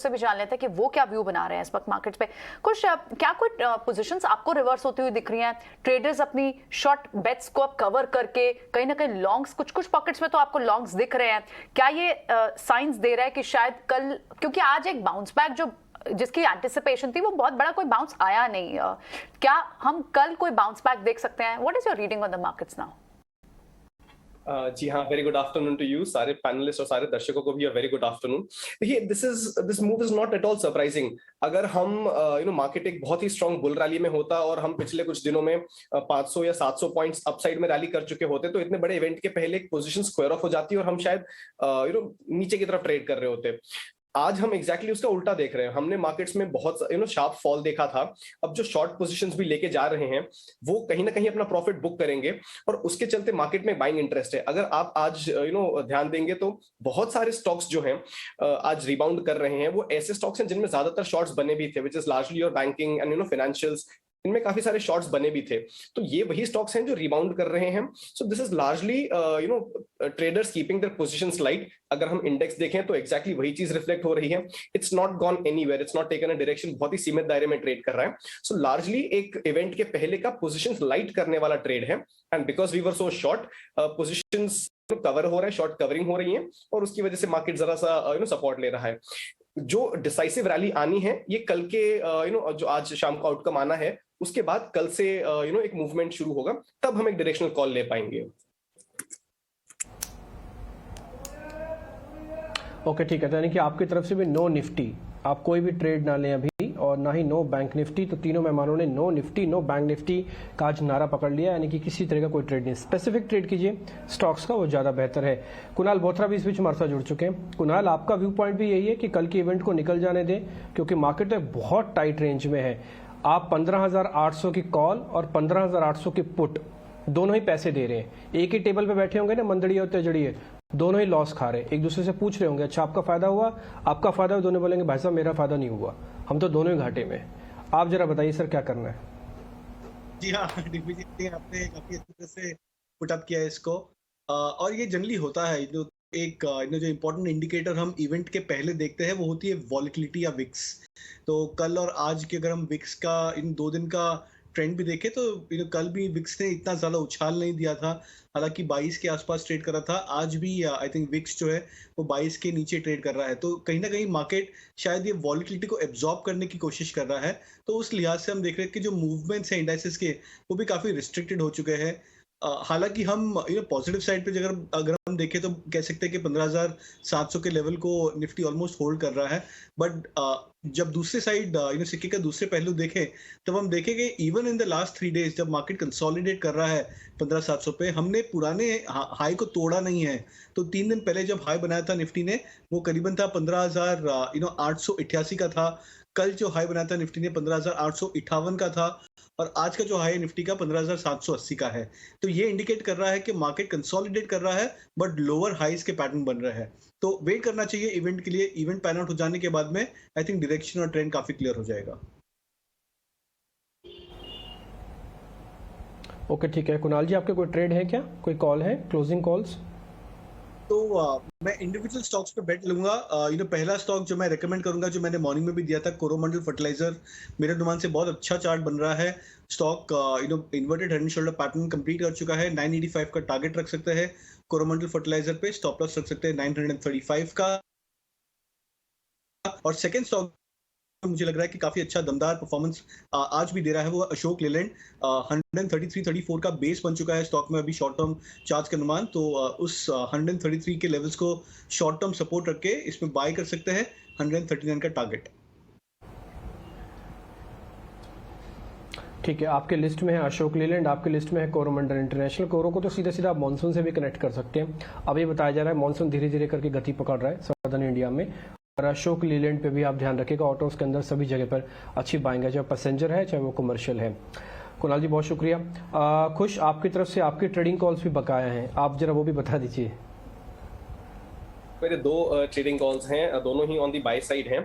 से भी जान लेते हैं कि वो क्या व्यू बना रहे हैं इस वक्त मार्केट्स पे। कुछ क्या कोई पोजीशंस आपको रिवर्स होती हुई दिख रही हैं? ट्रेडर्स अपनी शॉर्ट बेट्स को अब कवर करके कहीं ना कहीं लॉन्ग्स, कुछ पॉकेट्स में तो आपको लॉन्ग्स दिख रहे हैं, क्या ये साइंस दे रहा है कि शायद कल, क्योंकि आज एक बाउंस बैक जो जिसकी एंटिसिपेशन थी वो बहुत बड़ा कोई बाउंस आया नहीं, क्या हम कल कोई बाउंस बैक देख सकते हैं? What is your reading on the markets now? जी हाँ, very good afternoon to you सारे पैनलिस्ट और सारे दर्शकों को भी वेरी गुड आफ्टरनून। देखिए, this move is not at all surprising. अगर हम मार्केट एक बहुत ही स्ट्रांग बुल रैली में होता और हम पिछले कुछ दिनों में 500 या 700 पॉइंट्स अपसाइड में रैली कर चुके होते तो इतने बड़े इवेंट के पहले एक पोजीशन स्क्वायर ऑफ हो जाती और हम शायद नीचे की तरफ ट्रेड कर रहे होते। आज हम एग्जैक्टली उसका उल्टा देख रहे हैं। हमने मार्केट्स में बहुत शार्प फॉल देखा था। अब जो शॉर्ट पोजीशंस भी लेके जा रहे हैं वो कहीं ना कहीं अपना प्रॉफिट बुक करेंगे और उसके चलते मार्केट में बाइंग इंटरेस्ट है। अगर आप आज ध्यान देंगे तो बहुत सारे स्टॉक्स जो हैं आज रिबाउंड कर रहे हैं। वो ऐसे स्टॉक्स हैं जिनमें ज्यादातर शॉर्ट्स बने भी थे, which is largely your banking and financials. इनमें काफी सारे शॉर्ट्स बने भी थे, तो ये वही स्टॉक्स हैं जो रिबाउंड कर रहे हैं। So this is largely traders keeping their positions light. अगर हम इंडेक्स देखें तो एग्जैक्टली वही चीज रिफ्लेक्ट हो रही है। It's not gone anywhere, it's not taken a direction, बहुत ही सीमित दायरे में ट्रेड कर रहा है। सो लार्जली एक इवेंट के पहले का पोजीशंस लाइट करने वाला ट्रेड है। And because we were so short, positions cover हो रहा है, शॉर्ट कवरिंग हो रही है और उसकी वजह से मार्केट जरा सा सपोर्ट ले रहा है। जो डिसाइसिव रैली आनी है ये कल के जो आज शाम को आउटकम आना है उसके बाद कल से एक मूवमेंट शुरू होगा, तब हम एक डायरेक्शनल कॉल ले पाएंगे। ओके, ठीक है। तो यानी कि आपकी तरफ से भी नो निफ्टी, आप कोई भी ट्रेड ना लें अभी, और ना ही नो बैंक निफ्टी। तो तीनों मेहमानों ने no Nifty no bank Nifty का आज नारा पकड़ लिया, यानी कि किसी तरह का कोई ट्रेड नहीं। स्पेसिफिक ट्रेड कीजिए स्टॉक्स का, वो ज्यादा बेहतर है। कुणाल बोथरा भी इस बीच हमारे साथ जुड़ चुके हैं। कुणाल, आपका व्यू पॉइंट भी यही है कि कल के इवेंट को निकल जाने दें, क्योंकि मार्केट तो बहुत टाइट रेंज में है। आप 15,800 की कॉल और 15,800 की पुट दोनों ही पैसे दे रहे हैं। एक ही टेबल पे बैठे होंगे ना, मंदड़ी और तेजड़िए, दोनों ही लॉस खा रहे हैं। एक दूसरे से पूछ रहे होंगे, अच्छा आपका फायदा हुआ, आपका फायदा हुआ? दोनों बोलेंगे भाई साहब मेरा फायदा नहीं हुआ, हम तो दोनों ही घाटे में। आप जरा बताइए सर, क्या करना है? जी हाँ, दिग्विजय, आपने काफी अच्छी तरह से पुट अप किया है इसको। और ये जनरली होता है, जो इम्पोर्टेंट इंडिकेटर हम इवेंट के पहले देखते हैं वो होती है वॉलिटिलिटी या विक्स। तो कल और आज के अगर हम विक्स का इन 2 दिन का ट्रेंड भी देखें तो कल भी विक्स ने इतना ज्यादा उछाल नहीं दिया था, हालांकि 22 के आसपास ट्रेड कर रहा था। आज भी आई थिंक विक्स जो है वो 22 के नीचे ट्रेड कर रहा है। तो कहीं ना कहीं मार्केट शायद ये वॉलिटिलिटी को एब्जॉर्ब करने की कोशिश कर रहा है। तो उस लिहाज से हम देख रहे हैं कि जो मूवमेंट्स हैं इंडाइसेस के वो भी काफी रिस्ट्रिक्टेड हो चुके हैं। हालांकि हम पॉजिटिव साइड पे अगर हम देखें तो कह सकते हैं कि 15,700 के लेवल को निफ्टी ऑलमोस्ट होल्ड कर रहा है। बट जब दूसरे साइड सिक्के का दूसरे पहलू देखें तब हम देखेंगे even in the last 3 days जब मार्केट कंसोलिडेट कर रहा है 15,700 पे, हमने पुराने हाई को तोड़ा नहीं है। तो 3 दिन पहले जब हाई बनाया था निफ्टी ने वो करीबन था 15,888 का था। कल जो हाई बनाया था निफ्टी ने 15,858 का था और आज का जो हाई निफ्टी का 15,780 का है। तो ये इंडिकेट कर रहा है कि मार्केट कंसोलिडेट कर रहा है बट लोअर हाईज के पैटर्न बन रहे हैं। तो वेट करना चाहिए इवेंट के लिए। इवेंट पैन आउट हो जाने के बाद में आई थिंक डायरेक्शन और ट्रेंड काफी क्लियर हो जाएगा। ओके, ठीक है। कुणाल जी, आपके कोई ट्रेड है क्या, कोई कॉल है, क्लोजिंग कॉल्स? तो मैं इंडिविजुअल स्टॉक्स पे बेट लूंगा। पहला स्टॉक जो मैं रेकमेंड करूंगा, जो मैंने मॉर्निंग में भी दिया था, कोरोमंडल फर्टिलाइजर, मेरे अनुमान से बहुत अच्छा चार्ट बन रहा है। Stock inverted head and shoulder pattern complete कर चुका है। 985 का टारगेट रख सकते हैं कोरोमंडल फर्टिलाइजर पे। स्टॉप लॉस रख सकते हैं 935 का। और सेकंड स्टॉक मुझे लग रहा है कि काफी अच्छा दमदार परफॉर्मेंस आज भी दे रहा है, वो अशोक लेलैंड। 133-34 का बेस बन चुका है स्टॉक में अभी शॉर्ट टर्म चार्ज के अनुमान। तो उस 133 के लेवल्स को शॉर्ट टर्म सपोर्ट रख के इसमें बाय कर सकते हैं 139 का टारगेट। ठीक है, आपके लिस्ट में है अशोक लेलैंड, आपके लिस्ट में है कोरोमंडल इंटरनेशनल। कोरो को तो सीधा सीधा आप मानसून से भी कनेक्ट कर सकते हैं। अब ये बताया जा रहा है मानसून धीरे धीरे करके गति पकड़ रहा है सदर्न इंडिया में, और अशोक लीलैंड पे भी आप ध्यान रखिएगा। ऑटोस के अंदर सभी जगह पर अच्छी बाइंग है, चाहे पैसेंजर है चाहे वो कमर्शियल है। कुणाल जी, बहुत शुक्रिया। खुश, आपकी तरफ से आपकी ट्रेडिंग कॉल्स भी बकाया हैं, आप जरा वो भी बता दीजिए। मेरे दो ट्रेडिंग कॉल्स हैं, दोनों ही ऑन दी बाय साइड हैं।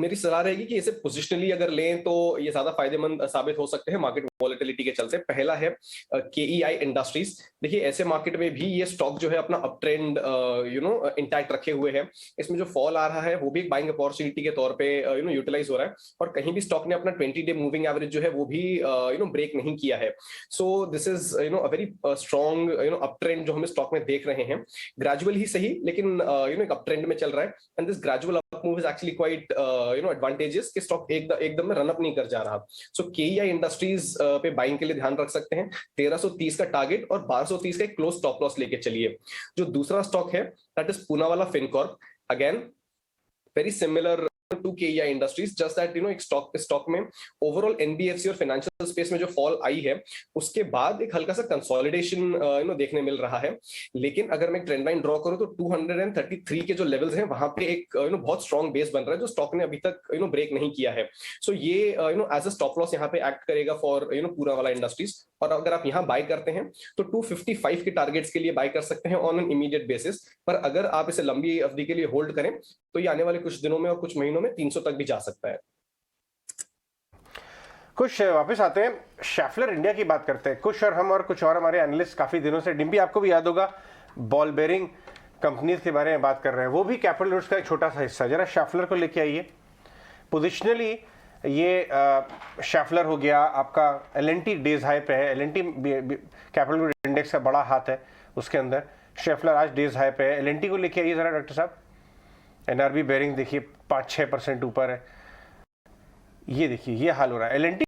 मेरी सलाह रहेगी कि इसे पोजिशनली अगर लें तो ये ज्यादा फायदेमंद साबित हो सकते हैं मार्केट वॉलेटिलिटी के चलते। पहला है KEI इंडस्ट्रीज। देखिए ऐसे मार्केट में भी ये स्टॉक जो है अपना अप ट्रेंड इंटैक्ट रखे हुए है। इसमें जो फॉल आ रहा है वो भी एक बाइंग अपॉर्चुनिटी के तौर पे यूटिलाइज हो रहा है, और कहीं भी स्टॉक ने अपना 20-डे मूविंग एवरेज जो है वो भी ब्रेक नहीं किया है। So this is a very strong up trend जो हम स्टॉक में देख रहे हैं। ग्रेजुअल ही सही, लेकिन एक अप ट्रेंड में चल रहा है, and this gradual up move is actually quite advantages कि स्टॉक एकदम में रन अप नहीं कर जा रहा। सो KEI इंडस्ट्रीज पे बाइंग के लिए ध्यान रख सकते हैं। 1330 का टारगेट और 1230 का एक क्लोज स्टॉप लॉस लेके चलिए। जो दूसरा स्टॉक है that is Poonawalla Fincorp. Again very similar to KEI industries, just that एक स्टॉक में ओवरऑल NBFC और फाइनेंशियल स्पेस में जो फॉल आई है उसके बाद एक हल्का सा कंसोलिडेशन देखने मिल रहा है। लेकिन अगर मैं ट्रेंड लाइन ड्रॉ करूं तो 233 के जो लेवल्स हैं वहां पे एक बहुत स्ट्रॉन्ग बेस बन रहा है जो स्टॉक ने अभी तक ब्रेक नहीं किया है। सो ये एज अ स्टॉप लॉस यहाँ पे एक्ट करेगा फॉर पूनावाला इंडस्ट्रीज। और अगर आप यहाँ बाय करते हैं तो 255 के टारगेट्स के लिए बाय कर सकते हैं ऑन एन इमीडिएट बेसिस। पर अगर आप इसे लंबी अवधि के लिए होल्ड करें तो ये आने वाले कुछ दिनों में और कुछ महीनों में 300 तक भी जा सकता है। कुछ वापस आते हैं, शैफलर इंडिया की बात करते हैं। कुछ और हम और कुछ और हमारे एनालिस्ट काफी दिनों से, डिम्पी आपको भी याद होगा, बॉल बेरिंग कंपनीज के बारे में बात कर रहे हैं। वो भी कैपिटल रूट्स का एक छोटा सा हिस्सा। जरा शैफलर को लेके आइए। पोजिशनली ये शैफलर हो गया आपका, L&T डेज हाई पे है। L&T कैपिटल गुड इंडेक्स का बड़ा हाथ है उसके अंदर। शैफलर आज डेज हाई पे है। L&T को लेके आइए जरा डॉक्टर साहब। NRB बेरिंग देखिए 5-6% ऊपर है। ये देखिए ये हाल हो रहा है। L&T